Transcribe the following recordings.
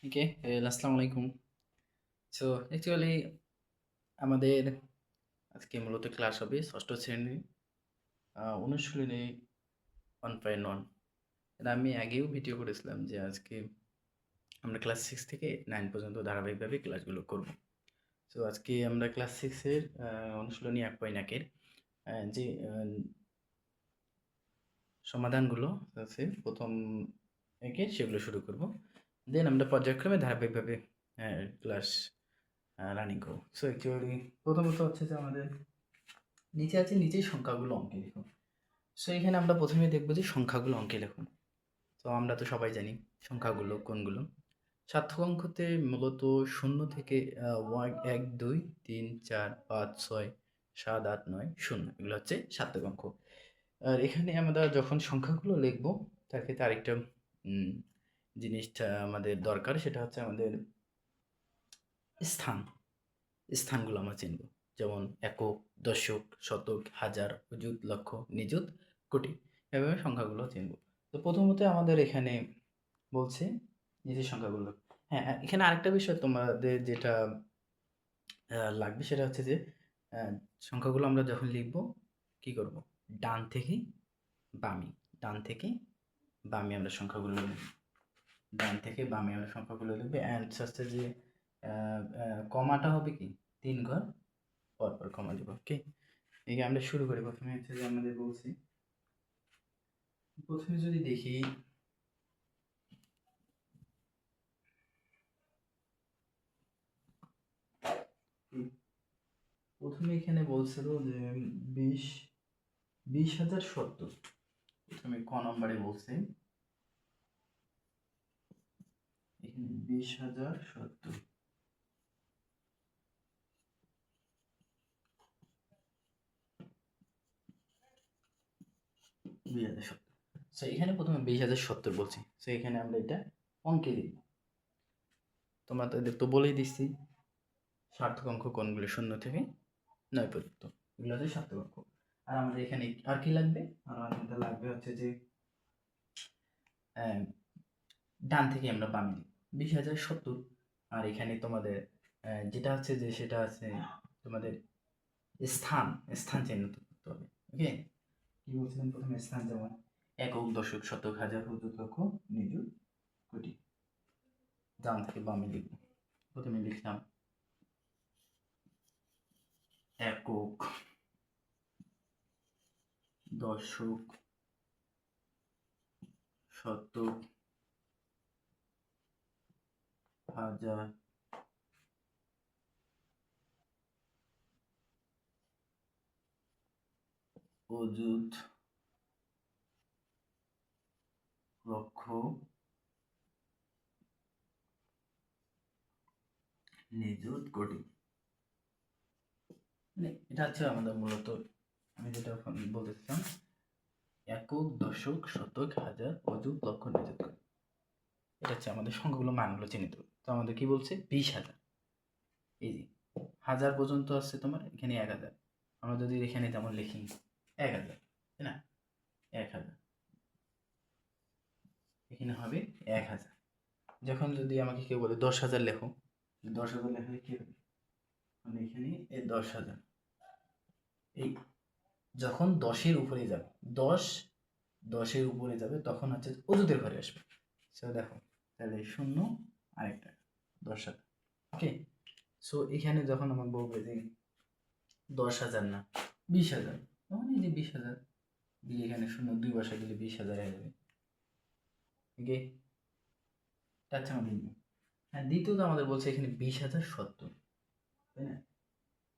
ওকে, আসসালামু আলাইকুম। So actually আমাদের আজকে মূলত ক্লাস হবে ষষ্ঠ শ্রেণী অনুশীলনী 1.1। এটা আমি আগেও ভিডিও করেছিলাম যে আজকে আমরা ক্লাস 6 থেকে 9 পর্যন্ত ধারাবাহিকভাবে ক্লাসগুলো করব। সো আজকে আমরা ক্লাস 6 এর অনুশীলনী 1.1 এর যে সমাধানগুলো আছে প্রথম একে সেগুলো শুরু করব। দেন আমরা পর্যায়ক্রমে ধারাবাহিকভাবে ক্লাস রানিং করব। সো অ্যাকচুয়ালি প্রথমত হচ্ছে যে আমাদের নিচে আছে নিচেই সংখ্যাগুলো অঙ্কে লিখুন। সো এখানে আমরা প্রথমে দেখব যে সংখ্যাগুলো অঙ্কে লিখুন। তো আমরা তো সবাই জানি সংখ্যাগুলো কোনগুলো। সার্থক অঙ্কতে মূলত 0 থেকে 1, 2, 3, 4, 5, 6, 7, 8, 9, 0 এগুলো হচ্ছে সার্থক অঙ্ক। আর এখানে আমরা যখন সংখ্যাগুলো লিখব তার ক্ষেত্রে আরেকটা উম, জিনিসটা আমাদের দরকার, সেটা হচ্ছে আমাদের স্থান। স্থানগুলো আমরা চিনব, যেমন একক, দশক, শতক, হাজার, অযুত, লক্ষ, নিযুত, কোটি। এভাবে সংখ্যাগুলো চিনব। তো প্রথমত আমাদের এখানে বলছে নিজের সংখ্যাগুলো। হ্যাঁ, এখানে আরেকটা বিষয় তোমাদের যেটা লাগবে সেটা হচ্ছে যে আহ, সংখ্যাগুলো আমরা যখন লিখব কি করব, ডান থেকে বামে, ডান থেকে বামে আমরা সংখ্যাগুলো লিখব। ডান থেকে বামে আমরা সংখ্যাগুলো লিখবে অ্যান্ড হচ্ছে যে কমাটা হবে কি 3 ঘর পর পর কমা দেবো। ওকে, এই আমরা শুরু করি। প্রথমে হচ্ছে যে আমাদের বলছি, প্রথমে যদি দেখি প্রথমে এখানে বলছিল যে 20,070। প্রথমে ক নম্বরে বলছে এখানে 20,070। 20,070। সো এখানে প্রথমে 20,070 বলছি। সো এখানে আমরা এটা অঙ্কে দিব। তোমরা তো বলেই দিচ্ছি সার্থক অঙ্ক কোনগুলো 0 থেকে 9 পর্যন্ত, এগুলো হচ্ছে সার্থক অঙ্ক। আর আমাদের এখানে আর কি লাগবে, আর আমাদের লাগবে হচ্ছে যে আহ, ডান থেকে আমরা বামে দিব 20,070। আর এখানে তোমাদের যেটা হচ্ছে যে সেটা আছে তোমাদের স্থান, স্থান চিহ্নিত করতে হবে। ওকে, কি বলছিলাম প্রথমে স্থান, যেমন একক, দশক, শতক, হাজার, অযুত, লক্ষ, নিযুত, কোটি। ডান থেকে বামে লিখব। প্রথমে লিখলাম একক, দশক, শতক, হাজার, অযুত, লক্ষ, নিযুত, কোটি। মানে এটা হচ্ছে আমাদের মূলত, আমি যেটা এখন বলতেছিলাম, একক, দশক, শতক, হাজার, অযুত, লক্ষ, নিযুত, কোটি। এটা হচ্ছে আমাদের সংখ্যাগুলো, মানগুলো চিহ্নিত। তো আমাদের কি বলছে 20,000। এই যে হাজার পর্যন্ত আছে তোমার এখানে 1,000। আমরা যদি এখানে যেমন লিখি 1,000, তাই না, 1,000 এখানে হবে 1,000। যখন যদি আমাকে কেউ বলে 10,000 লেখো, 10,000 লেখলে কি হবে, মানে এখানে এই 10,000, এই যখন 10-এর উপরে যাবে, 10 10-এর উপরে যাবে তখন হচ্ছে অযুতের ঘরে আসবে। সেটা দেখো, তাহলে শূন্য আরেকটা 10,000। ওকে, সো এখানে যখন আমার বলবে যে 10,000 না 20,000, তখন এই যে 20,000 দিয়ে এখানে শূন্য 2 বসা দিলে 20,000 হয়ে যাবে। ওকে, এটা হচ্ছে আমাদের নিয়ম। হ্যাঁ, দ্বিতীয়ত আমাদের বলছে এখানে 20,070, তাই না,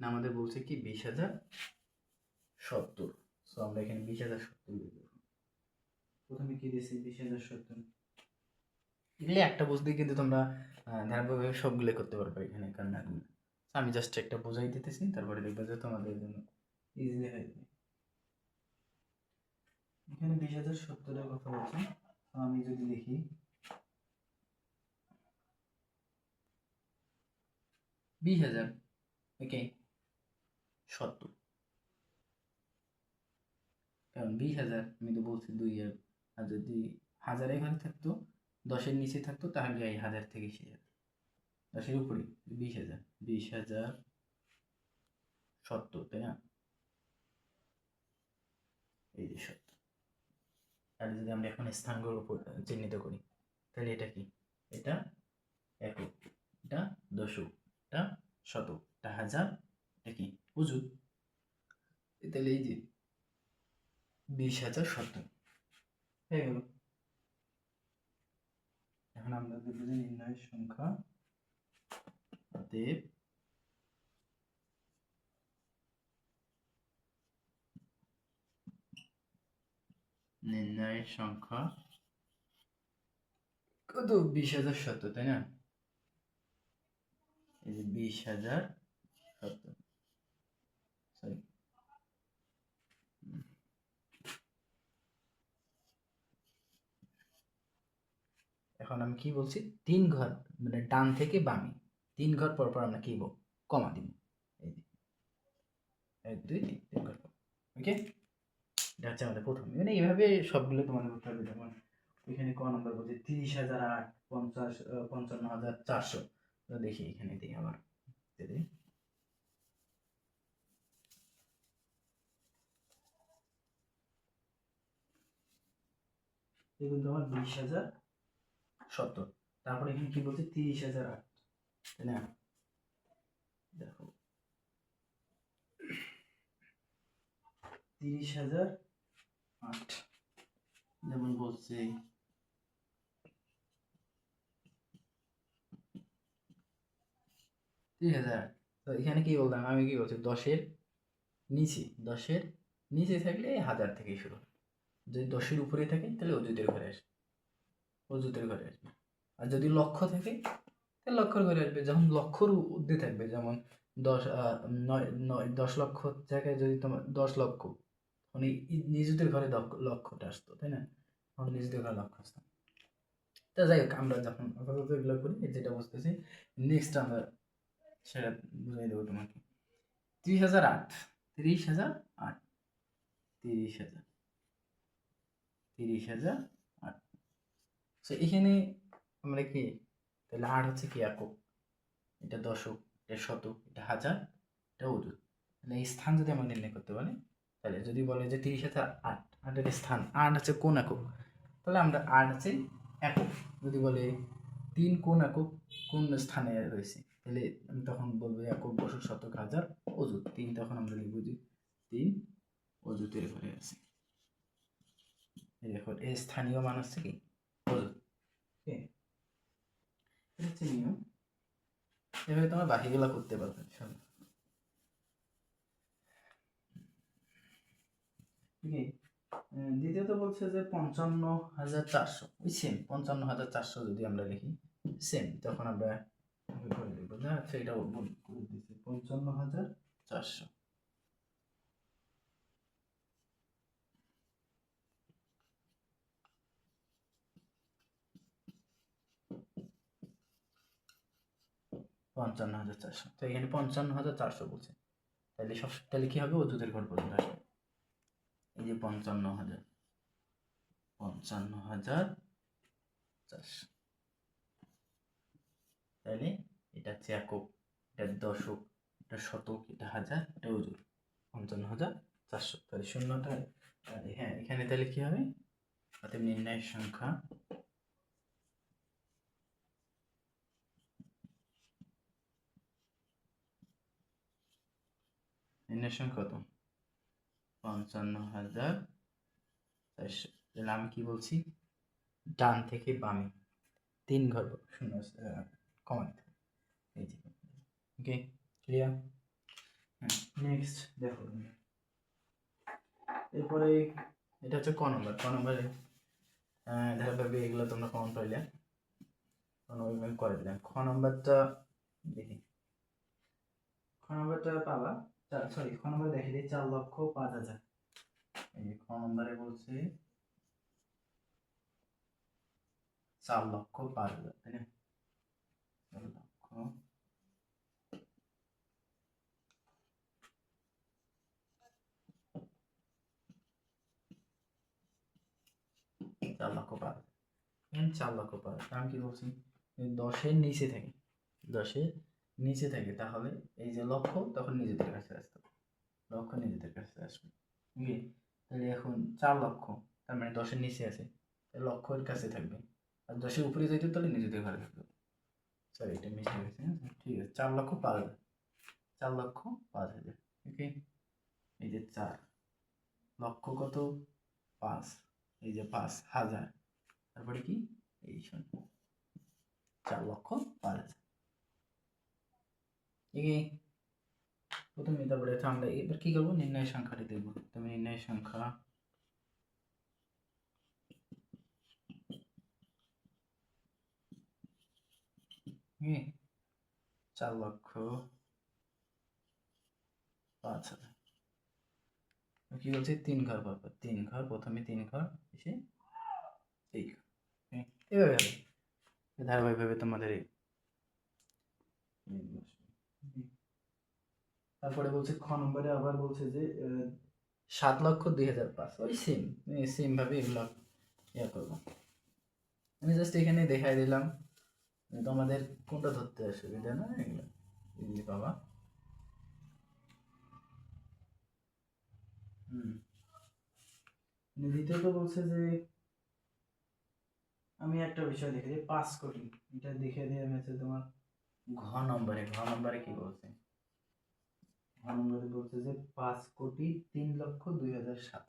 না আমাদের বলছে কি 20,070। সো আমরা এখানে 20,070 লিখব। প্রথমে কি দিয়েছি 20,070, এগুলি একটা বুঝতেই কিন্তু তোমরা ধারাবাহিকভাবে সবগুলো করতে পারবে এখানে কান্নাগুলো। আমি জাস্ট একটা বোঝাই দিতেছি, তারপরে দেখবে যে তোমাদের জন্য ইজিলি হয়ে যাবে। এখানে 20,070-এর কথা বলছি। তো আমি যদি দেখি 20,000, ওকে, 70, কারণ 20,000 আমি তো বলছি 2 এর, আর যদি হাজার এখানে থাকতো 10-এর নিচে থাকতো তাহলে এই 1000 থেকে 20,000, 10-এর উপরে 20,000, 20,000 70, তাই না? এই যে 70। আর যদি আমরা এখন স্থানগুলোর উপর চিহ্নিত করি তাহলে এটা কি? এটা একক, এটা দশক, এটা শতক, এটা হাজার, এটা কি অযুত। তাহলে এই যে 20,070 হয়ে গেল। এখন আমরা দেখব যে নির্ণয়ের সংখ্যা, অতএব নির্ণয়ের সংখ্যা কত? 20,070, তাই না? এই যে 20,070, সরি, এখন আমি কি বলছি, 3 ঘর মানে ডান থেকে বামে 3 ঘর পর পর আমরা কি কমা দিব। এই যে 1 2 3, 3 ঘর পর। ওকে, এটা হচ্ছে আমাদের প্রথম। মানে এইভাবে সবগুলো তোমাদের করতে হবে। যেমন এখানে ক নম্বর বলছে 30,008, 55,400। দেখি এখানে দিই আবার দিই। দেখুন তোমার 20,070, তারপরে এখানে কি বলছে 30,008, তাই না? দেখো 30,008 যেমন বলছে 30,000। তো এখানে কি বললাম, আমি কি বলছি 10-এর নিচে, 10-এর নিচে থাকলে 1000 থেকে শুরু। যদি 10-এর উপরে থাকে তাহলে অযুতের ঘরে আসবে, অযুতের ঘরে আসবে। আর যদি লক্ষ থাকে তাহলে লক্ষর ঘরে আসবে। যখন লক্ষর ঊর্ধ্বে থাকবে, যেমন 10 লক্ষ জায়গায় যদি তোমার 10 লক্ষ, মানে নিজেদের ঘরে লক্ষটা আসতো, তাই না? তখন নিজেদের ঘরে লক্ষ আসতো। তা যাই হোক, আমরা যখন আপাতত এগুলো করি, যেটা বুঝতেছি নেক্সট আমরা সেটা বুঝাই দেবো তোমাকে। 30,008, 30,008, 30,000, 30,008। সো এখানে আমরা কি, তাহলে 8 হচ্ছে কি একক, এটা দশক, এটা শতক, এটা হাজার, এটা অযুত। তাহলে এই স্থান যদি আমরা নির্ণয় করতে পারি, তাহলে যদি বলে যে 30,008, 8-এর স্থান, 8 হচ্ছে কোন একক, তাহলে আমরা 8 হচ্ছে একক। যদি বলে 3 কোন একক, কোন স্থানে রয়েছে, তাহলে আমি তখন বলবো একক, দশক, শতক, হাজার, অযুত। 3 তখন আমরা লিখবো যে 3 অযুতের ঘরে আছে। দেখো এই স্থানীয় মান হচ্ছে কি অযুত। ওকে, এটা হচ্ছে নিয়ম। এভাবে তোমরা বাকিগুলো করতে পারবে। দ্বিতীয়ত বলছে যে 55,400, ওই সেম 55,400 যদি আমরা লিখি সেম, তখন আমরা করে লিখবো না, আচ্ছা এটাও করে দিচ্ছি 55,400। তো এখানে 55,400 বলছে, তাহলে কি হবে, অযুতের ঘর পর্যন্ত আসবে। এই যে 55,400, তাহলে এটা হচ্ছে একক, এটা দশক, এটা শতক, এটা হাজার, এটা অযুত। 55,400, তাহলে শূন্যটা, হ্যাঁ এখানে তাহলে কি হবে, অতএব নির্ণয়ের সংখ্যা, নির্ণয়ের সংখ্যা কত, 55,400। তাহলে আমি কি বলছি, ডান থেকে বামে 3 ঘর শূন্য কমা দিতে হবে। এই যে, ওকে, ক্লিয়ার? হ্যাঁ, নেক্সট দেখো এরপরে এটা হচ্ছে ক নম্বর। ক নম্বরে ধারাবাহিক এগুলো তোমরা কমন পাইলে করে দিলাম। খ নম্বরটা দেখি, খ নম্বরটা পাবা, সরি খ নম্বরে দেখে দিই 4,05,000। এই খ নম্বরে বলছে 4,05,000, তাই না? 4,05,000। এখানে 4 লক্ষ পাওয়া যায়। আমি কি বলছি, 10-এর নিচে থাকে, 10-এর নিচে থাকে, তাহলে এই যে লক্ষ তখন নিজেদের কাছে আসতে হবে, লক্ষ নিজেদের কাছে আসবে। ওকে, তাহলে এখন 4 লক্ষ, তার মানে 10-এর নিচে আছে, লক্ষের কাছে থাকবে, আর 10-এর উপরে যাইতে তাহলে নিজেদের ঘরে থাকবে। সরি, এটা মিস্টেক হয়েছে। ঠিক আছে, 4 লক্ষ 5,000, 4 লক্ষ 5,000। ওকে, এই যে 4 লক্ষ কত, 5, এই যে 5,000, তারপরে কি, এই শূন্য, 4 লক্ষ 5,000। এই প্রথমে, তারপরে আমরা এবার কি করবো, নির্ণয় সংখ্যাটি দেখবো। তুমি নির্ণয় সংখ্যা, 4 লক্ষ 5,000। কি বলছে, 3 ঘর পাবো, 3 ঘর, প্রথমে 3 ঘর, এসে এই ঘর, এভাবে হবে ধারাবাহিকভাবে তোমাদের তারপরে বলছে খ নম্বরে আবার বলছে যে 7,02,005, ওই সেম সেম ভাবে এগুলো ইয়া করবো। আমি জাস্ট এখানে দেখাই দিলাম, তোমাদের কোনটা ধরতে অসুবিধা না, এগুলো ইজিলি পাবা। দ্বিতীয়ত বলছে যে আমি একটা বিষয় দেখে দিই, 5 কোটি, এটা দেখে দিয়ে আমি হচ্ছে তোমার ঘ নম্বরে কি বলছে, ঘ নম্বরে বলছে যে 5,03,02,007,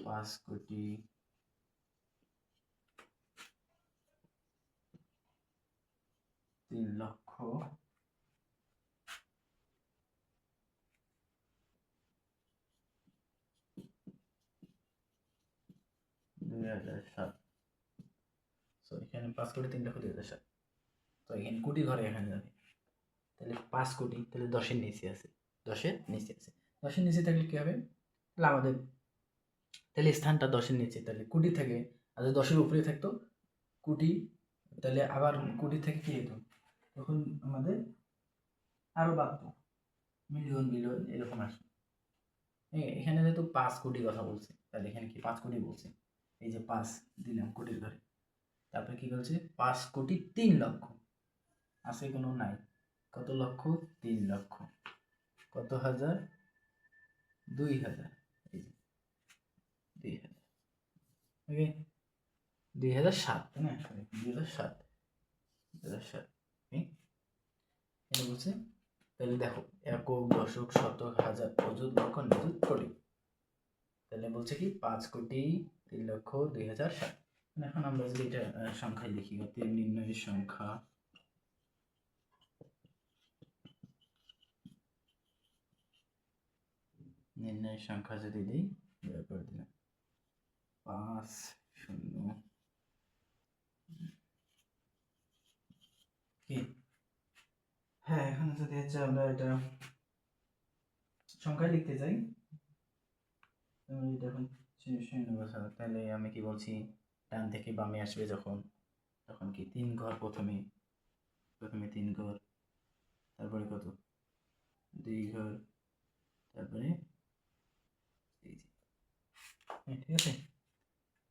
5,03,02,007। তো এখানে 5,03,02,007, তো এখানে কোটি ঘরে এখানে যাবে, তাহলে 5 কোটি, তাহলে 10-এর নিচে আছে, 10-এর নিচে আছে, 10-এর নিচে থাকলে কি হবে, তাহলে আমাদের, তাহলে স্থানটা 10-এর নিচে, তাহলে কোটি থেকে, আর যদি 10-এর উপরে থাকতো কোটি, তাহলে আবার কোটি থেকে কি হতো, তখন আমাদের আরো বাড়তো, মিলিয়ন বিলিয়ন এরকম আসবে। এখানে যেহেতু 5 কোটি কথা বলছে, তাহলে এখানে কি 5 কোটি বলছে, এই যে 5 দিলাম কোটির ঘরে, তারপরে কি বলছে 5,03,00,000, আছে কোনো নাই, কত লক্ষ, 3 লক্ষ, কত হাজার, 2,000, এই যে 2,000, ওকে, 2,007, তাই না, 2,007, 2,007, এটা বলছে। তাহলে দেখো, একক, দশক, শতক, হাজার, অযুত, লক্ষ, নিযুত, কোটি, তাহলে বলছে কি 5,03,02,007। এখন আমরা যদি এটা সংখ্যায় লিখি, নির্ণয়ের সংখ্যা, নির্ণয়ের সংখ্যা যদি দিই, বের করে দিলাম 5 0 কি, হ্যাঁ, এখন যদি হচ্ছে আমরা এটা সংখ্যায় লিখতে চাই, এখন শূন্য বসাবো, তাহলে আমি কি বলছি, ডান থেকে বামে আসবে যখন, তখন কি 3 ঘর, প্রথমে 3 ঘর, তারপরে কত, 2 ঘর, তারপরে এই যে, ঠিক আছে,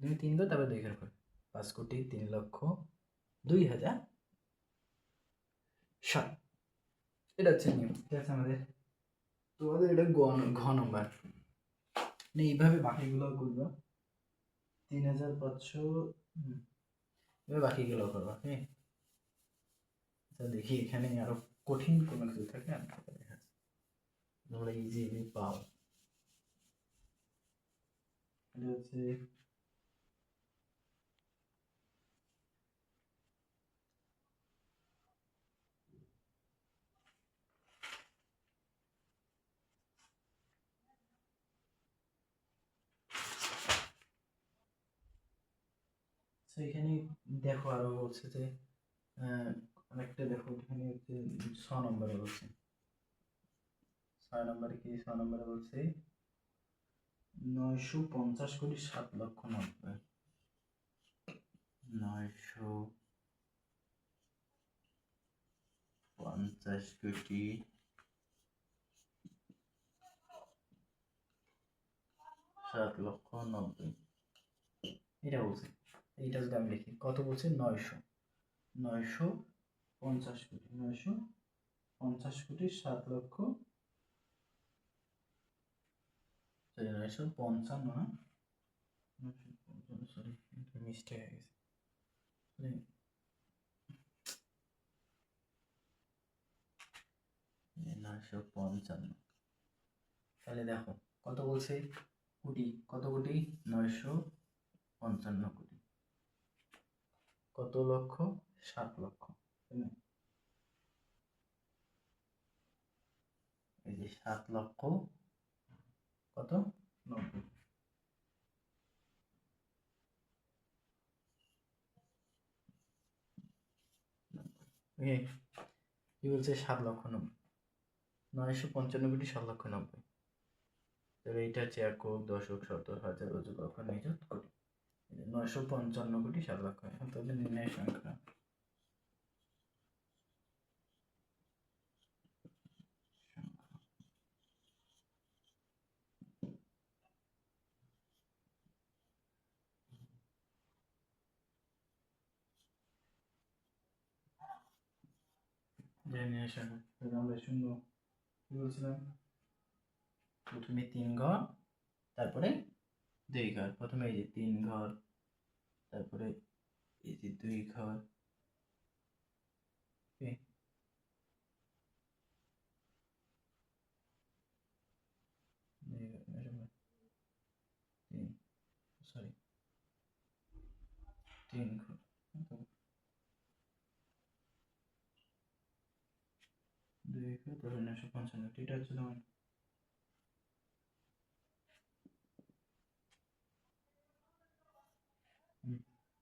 2 3 ঘর, তারপরে 2 ঘর করে 5,03,02,007, এটা হচ্ছে নিয়ম। ঠিক আছে, আমাদের তোমাদের এটা ঘ নম্বর, মানে এইভাবে বাকিগুলো করবো, 3,500, এবার বাকিগুলো করবো। হ্যাঁ, দেখি এখানে আরো কঠিন কোনো কিছু থাকে, আমি দেখাচ্ছি, তোমরা ইজিলি পাও। এটা হচ্ছে এখানে দেখো, আরো বলছে যে অনেকটা দেখো, এখানে হচ্ছে 6 নম্বরে বলছে, 6 নম্বরে কি, 6 নম্বরে বলছে 950,07,90,000, 950,07,90,000, 7,90,000 এটা বলছে। এইটা যদি আমি লিখি কত বলছে 950 কোটি 950 কোটি 7,00,000 955 না 955 সরি মিস্টেক হয়ে গেছে 955 তাহলে দেখো কত বলছে কোটি কত কোটি 955 কোটি কত লক্ষ 7,00,000 তাই না এই যে 7,00,000 কত 90 ওকে কি বলছে 7,90,000 955 কোটি 7,90,000 তাহলে এইটা হচ্ছে একক দশক শতক হাজার অযুত লক্ষ নিযুত কোটি 955 কোটি 7,00,000 এখন তাহলে নির্ণয় সংখ্যা নির্ণয় সংখ্যা তাহলে আমরা শূন্য কি বলছিলাম প্রথমে 3 ঘর তারপরে 2 ঘর প্রথমে এই যে 3 ঘর তারপরে এই যে 2 ঘর সরি 3 ঘর 2 ঘর তারপরে 955 এটা হচ্ছে তোমার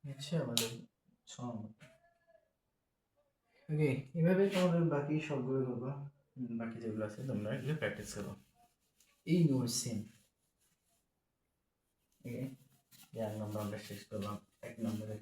হচ্ছে আমাদের সহমত ওকে এভাবে তোমাদের বাকি সবগুলো করবা বাকি যেগুলো আছে তোমরা এগুলো প্র্যাকটিস করো এই নোট সেম ওকে 1 নম্বর আমরা শেষ করলাম 1 নম্বরের